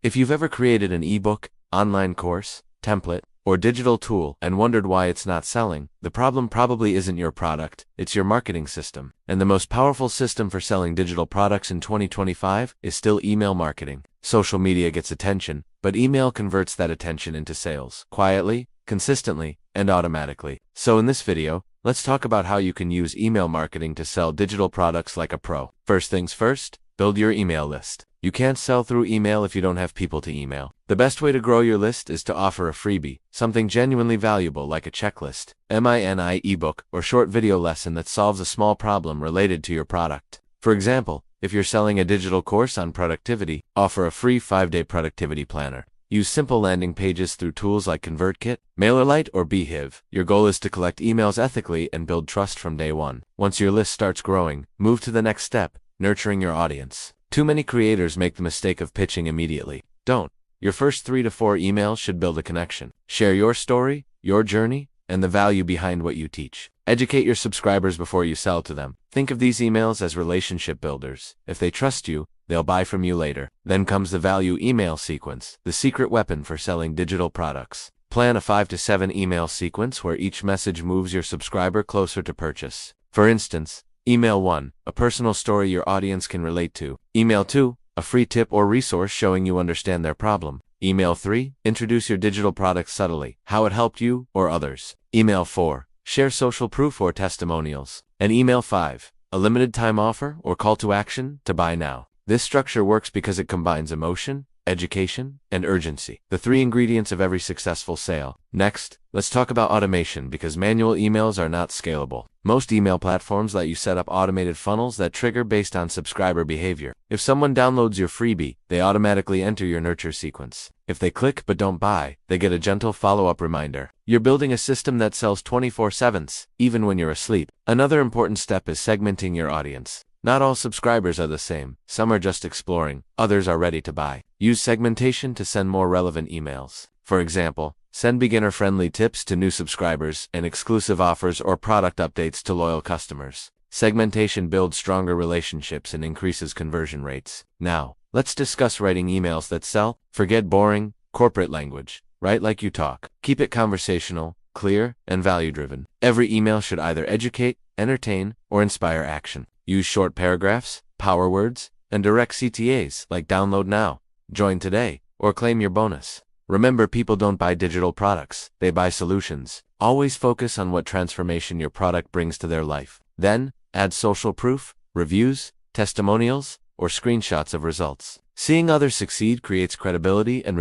If you've ever created an ebook, online course, template, or digital tool and wondered why it's not selling, the problem probably isn't your product, it's your marketing system. And the most powerful system for selling digital products in 2025 is still email marketing. Social media gets attention, but email converts that attention into sales, quietly, consistently, and automatically. So in this video, let's talk about how you can use email marketing to sell digital products like a pro. First things first, build your email list. You can't sell through email if you don't have people to email. The best way to grow your list is to offer a freebie, something genuinely valuable like a checklist, mini ebook, or short video lesson that solves a small problem related to your product. For example, if you're selling a digital course on productivity, offer a free 5-day productivity planner. Use simple landing pages through tools like ConvertKit, MailerLite, or Beehive. Your goal is to collect emails ethically and build trust from day one. Once your list starts growing, move to the next step, nurturing your audience. Too many creators make the mistake of pitching immediately. Don't. Your first 3 to 4 emails should build a connection. Share your story, your journey, and the value behind what you teach. Educate your subscribers before you sell to them. Think of these emails as relationship builders. If they trust you, they'll buy from you later. Then comes the value email sequence, the secret weapon for selling digital products. Plan a 5 to 7 email sequence where each message moves your subscriber closer to purchase. For instance, Email 1, a personal story your audience can relate to. Email 2, a free tip or resource showing you understand their problem. Email 3, introduce your digital product subtly, how it helped you or others. Email 4, share social proof or testimonials. And email 5, a limited time offer or call to action to buy now. This structure works because it combines emotion, education, and urgency, the 3 ingredients of every successful sale. Next, let's talk about automation because manual emails are not scalable. Most email platforms let you set up automated funnels that trigger based on subscriber behavior. If someone downloads your freebie, they automatically enter your nurture sequence. If they click but don't buy, they get a gentle follow-up reminder. You're building a system that sells 24/7, even when you're asleep. Another important step is segmenting your audience. Not all subscribers are the same. Some are just exploring, others are ready to buy. Use segmentation to send more relevant emails. For example, send beginner-friendly tips to new subscribers and exclusive offers or product updates to loyal customers. Segmentation builds stronger relationships and increases conversion rates. Now, let's discuss writing emails that sell. Forget boring, corporate language. Write like you talk. Keep it conversational, clear, and value-driven. Every email should either educate, entertain, or inspire action. Use short paragraphs, power words, and direct CTAs like download now, join today, or claim your bonus. Remember, people don't buy digital products, they buy solutions. Always focus on what transformation your product brings to their life. Then, add social proof, reviews, testimonials, or screenshots of results. Seeing others succeed creates credibility and